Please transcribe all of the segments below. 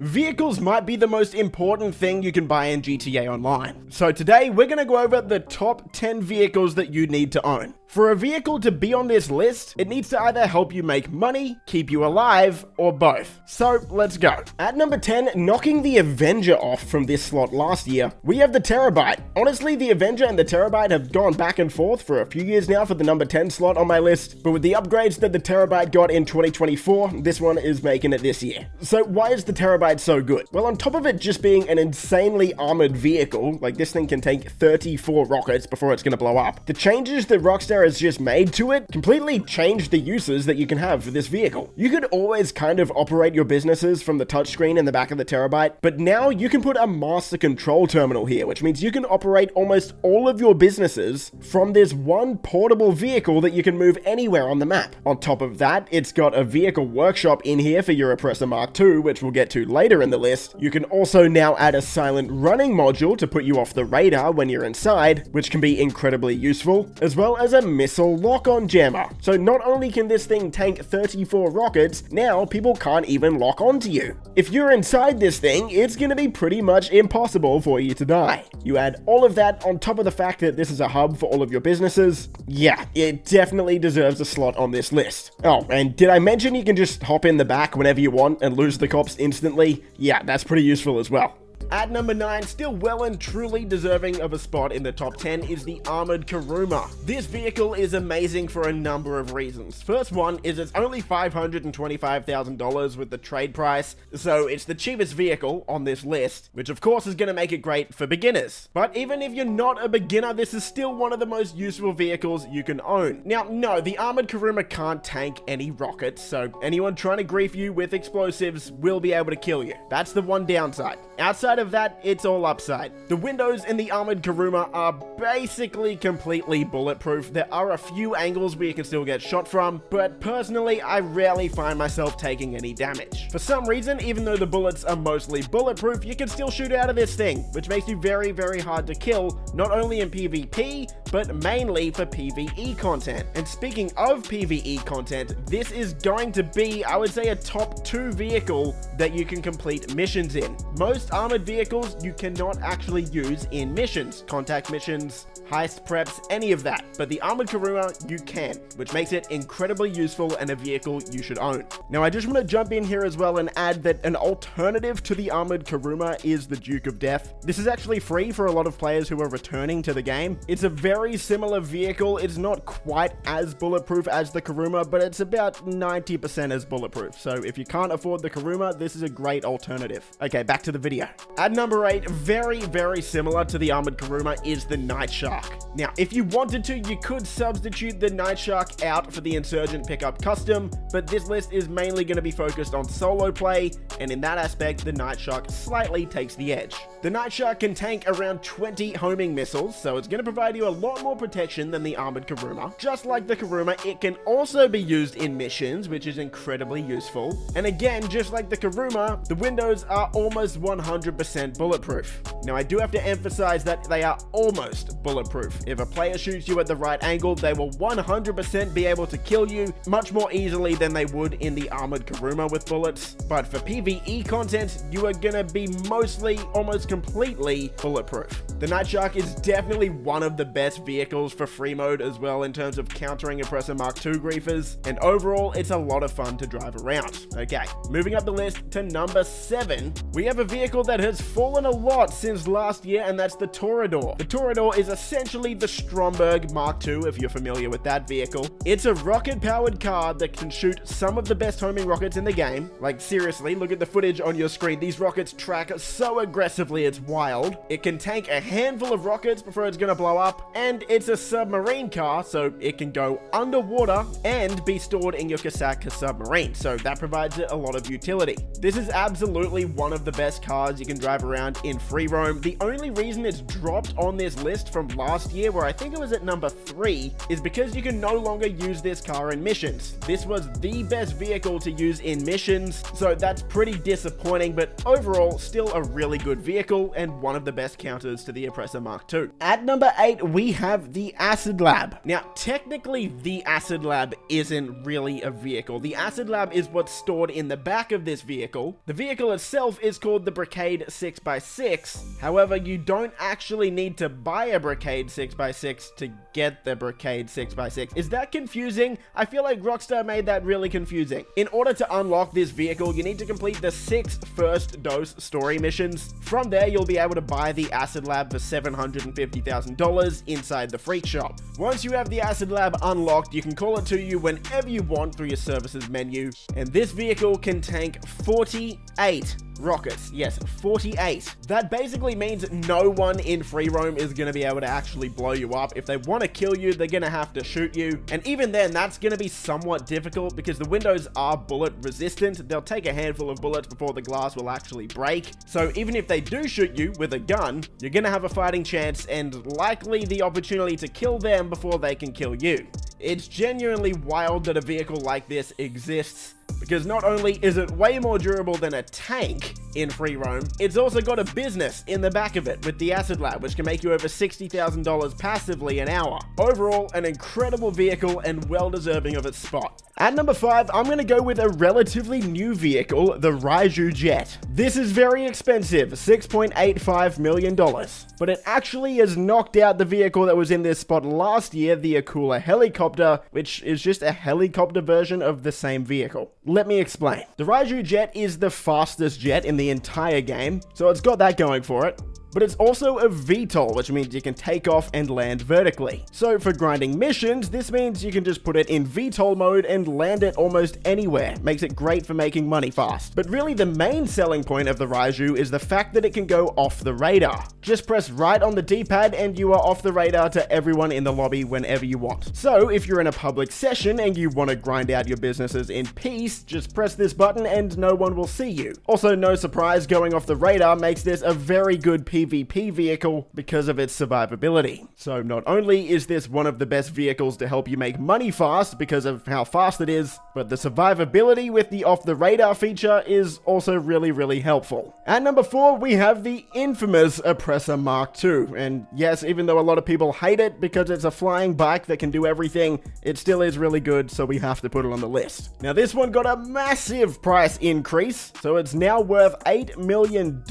Vehicles might be the most important thing you can buy in GTA Online. So today we're going to go over the top 10 vehicles that you need to own. For a vehicle to be on this list, it needs to either help you make money, keep you alive, or both. So let's go. At number 10, knocking the Avenger off from this slot last year, we have the Terrorbyte. Honestly, the Avenger and the Terrorbyte have gone back and forth for a few years now for the number 10 slot on my list, but with the upgrades that the Terrorbyte got in 2024, this one is making it this year. So why is the Terrorbyte so good? Well, on top of it just being an insanely armored vehicle, like this thing can take 34 rockets before it's gonna blow up, the changes that Rockstar has just made to it completely changed the uses that you can have for this vehicle. You could always kind of operate your businesses from the touchscreen in the back of the Terrorbyte, but now you can put a master control terminal here, which means you can operate almost all of your businesses from this one portable vehicle that you can move anywhere on the map. On top of that, it's got a vehicle workshop in here for your Oppressor Mark II, which we'll get to later in the list. You can also now add a silent running module to put you off the radar when you're inside, which can be incredibly useful, as well as a missile lock-on jammer. So not only can this thing tank 34 rockets, now people can't even lock onto you. If you're inside this thing, it's gonna be pretty much impossible for you to die. You add all of that on top of the fact that this is a hub for all of your businesses. Yeah, it definitely deserves a slot on this list. Oh, and did I mention you can just hop in the back whenever you want and lose the cops instantly? Yeah, that's pretty useful as well. At number 9, still well and truly deserving of a spot in the top 10 is the Armored Kuruma. This vehicle is amazing for a number of reasons. First one is it's only $525,000 with the trade price, so it's the cheapest vehicle on this list, which of course is going to make it great for beginners. But even if you're not a beginner, this is still one of the most useful vehicles you can own. Now, no, the Armored Kuruma can't tank any rockets, so anyone trying to grief you with explosives will be able to kill you. That's the one downside. Outside of that, it's all upside. The windows in the Armored Kuruma are basically completely bulletproof. There are a few angles where you can still get shot from, but personally, I rarely find myself taking any damage. For some reason, even though the bullets are mostly bulletproof, you can still shoot out of this thing, which makes you very, very hard to kill, not only in PvP, but mainly for PvE content. And speaking of PvE content, this is going to be, I would say, a top 2 vehicle that you can complete missions in. Most armored vehicles you cannot actually use in missions, contact missions, heist preps, any of that, but the Armored Kuruma you can, which makes it incredibly useful and a vehicle you should own. Now I just want to jump in here as well and add that an alternative to the Armored Kuruma is the Duke of Death. This is actually free for a lot of players who are returning to the game. It's a very similar vehicle. It's not quite as bulletproof as the Kuruma, but it's about 90% as bulletproof. So if you can't afford the Kuruma, this is a great alternative. Okay, back to the video. At number 8, very, very similar to the Armored Kuruma is the Night Shark. Now, if you wanted to, you could substitute the Night Shark out for the Insurgent Pickup Custom, but this list is mainly going to be focused on solo play, and in that aspect, the Night Shark slightly takes the edge. The Night Shark can tank around 20 homing missiles, so it's going to provide you a lot more protection than the Armored Kuruma. Just like the Kuruma, it can also be used in missions, which is incredibly useful. And again, just like the Kuruma, the windows are almost 100% bulletproof. Now, I do have to emphasize that they are almost bulletproof. If a player shoots you at the right angle, they will 100% be able to kill you much more easily than they would in the Armored Kuruma with bullets. But for PvE content, you are gonna be mostly, almost completely bulletproof. The Night Shark is definitely one of the best vehicles for free mode as well in terms of countering Oppressor Mark II griefers, and overall, it's a lot of fun to drive around. Okay, moving up the list to number 7, we have a vehicle that has fallen a lot since last year, and that's the Toreador. The Toreador is essentially the Stromberg Mark II, if you're familiar with that vehicle. It's a rocket-powered car that can shoot some of the best homing rockets in the game. Like, seriously, look at the footage on your screen. These rockets track so aggressively, it's wild. It can tank a handful of rockets before it's gonna blow up, and it's a submarine car, so it can go underwater and be stored in your Kasaka submarine, so that provides it a lot of utility. This is absolutely one of the best cars you can drive around in free roam. The only reason it's dropped on this list from last year, where I think it was at number 3, is because you can no longer use this car in missions. This was the best vehicle to use in missions, so that's pretty disappointing, but overall, still a really good vehicle. vehicle and one of the best counters to the Oppressor Mark II. At number 8, we have the Acid Lab. Now, technically, the Acid Lab isn't really a vehicle. The Acid Lab is what's stored in the back of this vehicle. The vehicle itself is called the Bricade 6x6. However, you don't actually need to buy a Bricade 6x6 to get the Bricade 6x6. Is that confusing? I feel like Rockstar made that really confusing. In order to unlock this vehicle, you need to complete the 6 first dose story missions. From there, you'll be able to buy the Acid Lab for $750,000 inside the Freak Shop. Once you have the Acid Lab unlocked, you can call it to you whenever you want through your services menu, and this vehicle can tank 48 rockets. Yes, 48. That basically means no one in free roam is going to be able to actually blow you up. If they want to kill you, they're going to have to shoot you. And even then, that's going to be somewhat difficult because the windows are bullet resistant. They'll take a handful of bullets before the glass will actually break. So even if they do shoot you with a gun, you're going to have a fighting chance and likely the opportunity to kill them before they can kill you. It's genuinely wild that a vehicle like this exists, because not only is it way more durable than a tank in free roam, it's also got a business in the back of it with the Acid Lab, which can make you over $60,000 passively an hour. Overall, an incredible vehicle and well deserving of its spot. At number 5, I'm going to go with a relatively new vehicle, the Raiju Jet. This is very expensive, $6.85 million, but it actually has knocked out the vehicle that was in this spot last year, the Akula Helicopter, which is just a helicopter version of the same vehicle. Let me explain. The Raiju Jet is the fastest jet in the entire game, so it's got that going for it. But it's also a VTOL, which means you can take off and land vertically. So for grinding missions, this means you can just put it in VTOL mode and land it almost anywhere. Makes it great for making money fast. But really the main selling point of the Raiju is the fact that it can go off the radar. Just press right on the D-pad and you are off the radar to everyone in the lobby whenever you want. So if you're in a public session and you want to grind out your businesses in peace, just press this button and no one will see you. Also, no surprise, going off the radar makes this a very good PvP vehicle because of its survivability. So not only is this one of the best vehicles to help you make money fast because of how fast it is, but the survivability with the off the radar feature is also really helpful. At number 4, we have the infamous Oppressor Mark II. And yes, even though a lot of people hate it because it's a flying bike that can do everything, it still is really good, so we have to put it on the list. Now this one got a massive price increase, so it's now worth $8 million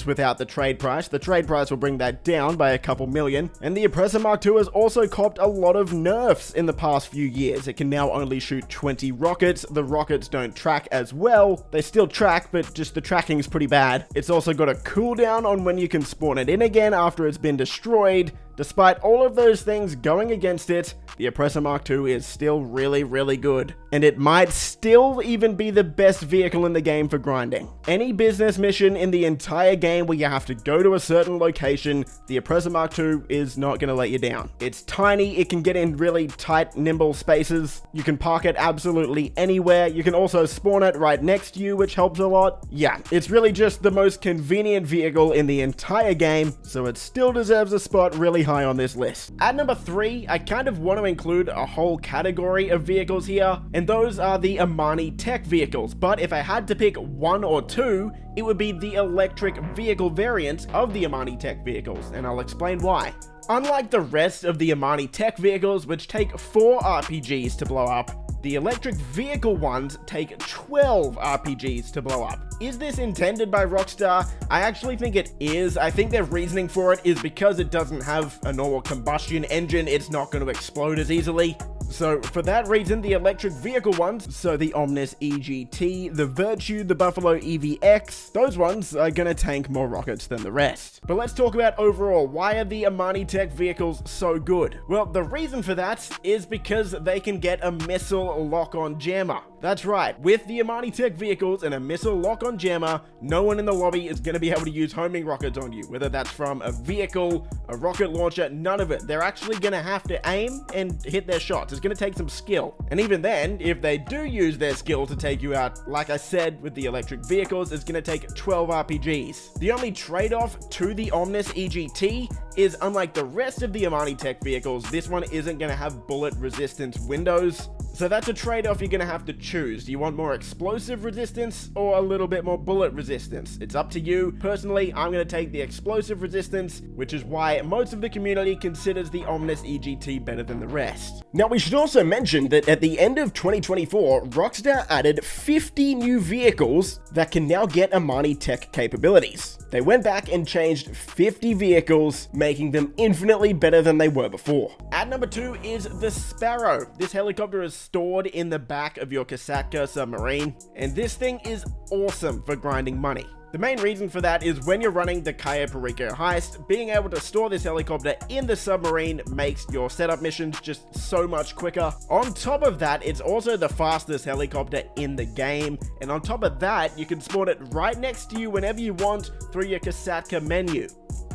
without the trade price. The trade price will bring that down by a couple million. And the Oppressor Mark II has also copped a lot of nerfs in the past few years. It can now only shoot 20 rockets. The rockets don't track as well. They still track, but just the tracking is pretty bad. It's also got a cooldown on when you can spawn it in again after it's been destroyed. Despite all of those things going against it, the Oppressor Mark II is still really good. And it might still even be the best vehicle in the game for grinding. Any business mission in the entire game where you have to go to a certain location, the Oppressor Mark II is not going to let you down. It's tiny, it can get in really tight, nimble spaces. You can park it absolutely anywhere. You can also spawn it right next to you, which helps a lot. Yeah, it's really just the most convenient vehicle in the entire game, so it still deserves a spot really high on this list. At number 3, I kind of want to include a whole category of vehicles here, and those are the Amani Tech vehicles. But if I had to pick one or two, it would be the electric vehicle variant of the Amani Tech vehicles, and I'll explain why. Unlike the rest of the Amani Tech vehicles, which take 4 RPGs to blow up, the electric vehicle ones take 12 RPGs to blow up. Is this intended by Rockstar? I actually think it is. I think their reasoning for it is because it doesn't have a normal combustion engine, it's not going to explode as easily. So for that reason, the electric vehicle ones, so the Omnis EGT, the Virtue, the Buffalo EVX, those ones are gonna tank more rockets than the rest. But let's talk about overall, why are the Amani Tech vehicles so good? Well, the reason for that is because they can get a missile lock-on jammer. That's right, with the Amani Tech vehicles and a missile lock-on jammer, no one in the lobby is gonna be able to use homing rockets on you, whether that's from a vehicle, a rocket launcher, none of it. They're actually gonna have to aim and hit their shots. It's gonna take some skill. And even then, if they do use their skill to take you out, like I said, with the electric vehicles, it's gonna take 12 RPGs. The only trade-off to the Omnis EGT is, unlike the rest of the Amani Tech vehicles, this one isn't gonna have bullet resistant windows. So that's a trade-off you're gonna have to choose. Do you want more explosive resistance or a little bit more bullet resistance? It's up to you. Personally, I'm gonna take the explosive resistance, which is why most of the community considers the Omnis EGT better than the rest. Now, we should also mention that at the end of 2024, Rockstar added 50 new vehicles that can now get Amani tech capabilities. They went back and changed 50 vehicles, making them infinitely better than they were before. At number 2 is the Sparrow. This helicopter is stored in the back of your Kasatka submarine, and this thing is awesome for grinding money. The main reason for that is when you're running the Cayo Perico heist, being able to store this helicopter in the submarine makes your setup missions just so much quicker. On top of that, it's also the fastest helicopter in the game, and on top of that, you can spawn it right next to you whenever you want through your Kasatka menu.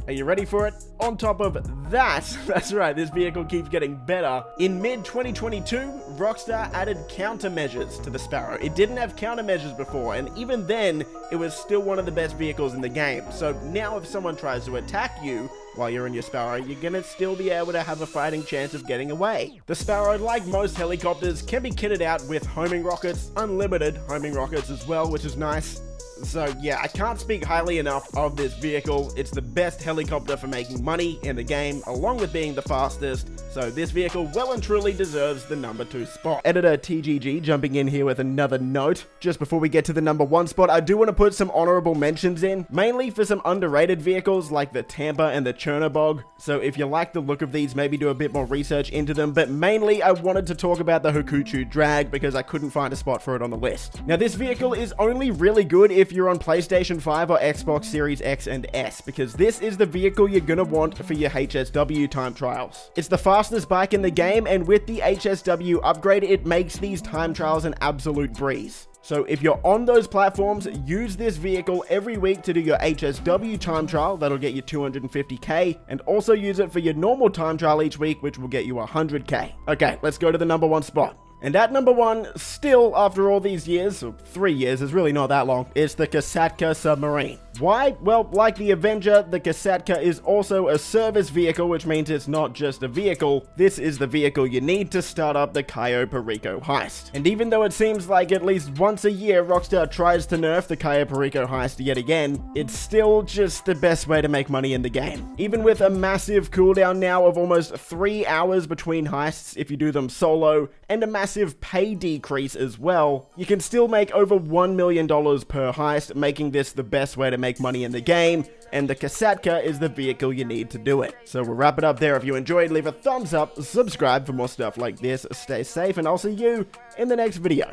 Are you ready for it? On top of that, that's right, this vehicle keeps getting better. In mid-2022, Rockstar added countermeasures to the Sparrow. It didn't have countermeasures before, and even then, it was still one of the best vehicles in the game. So now if someone tries to attack you while you're in your Sparrow, you're gonna still be able to have a fighting chance of getting away. The Sparrow, like most helicopters, can be kitted out with homing rockets, unlimited homing rockets as well, which is nice. So yeah, I can't speak highly enough of this vehicle. It's the best helicopter for making money in the game, along with being the fastest. So this vehicle well and truly deserves the number 2 spot. Editor TGG jumping in here with another note. Just before we get to the number 1 spot, I do want to put some honorable mentions in, mainly for some underrated vehicles like the Tampa and the Chernobog. So if you like the look of these, maybe do a bit more research into them. But mainly I wanted to talk about the Hokuchu Drag because I couldn't find a spot for it on the list. Now this vehicle is only really good if you're on PlayStation 5 or Xbox Series X and S, because this is the vehicle you're gonna want for your HSW time trials. It's the fastest bike in the game, and with the HSW upgrade, it makes these time trials an absolute breeze. So if you're on those platforms, use this vehicle every week to do your HSW time trial, that'll get you 250k, and also use it for your normal time trial each week, which will get you 100k. Okay, let's go to the number 1 spot. And at number 1, still after all these years, or 3 years, is really not that long, is the Kasatka submarine. Why? Well, like the Avenger, the Kasatka is also a service vehicle, which means it's not just a vehicle. This is the vehicle you need to start up the Cayo Perico heist. And even though it seems like at least once a year Rockstar tries to nerf the Cayo Perico heist yet again, it's still just the best way to make money in the game. Even with a massive cooldown now of almost 3 hours between heists if you do them solo, and a massive pay decrease as well, you can still make over $1 million per heist, making this the best way to make money in the game, and the Kasatka is the vehicle you need to do it. So we'll wrap it up there. If you enjoyed, leave a thumbs up, subscribe for more stuff like this, stay safe, and I'll see you in the next video.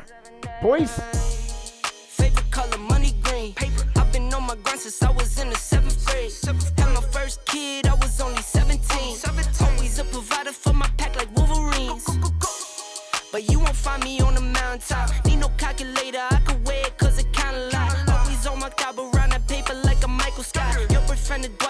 Peace! Favorite color, money green. Paper. I've been on my grind since I was in the 7th grade. Had my first kid, I was only 17. Always a provider for my pack like Wolverines. But you won't find me on the mountaintop. Need no calculator, I can weigh it cause it kinda lie. Always on my top around that paper like a Michael Scott. Your boyfriend is Dwight.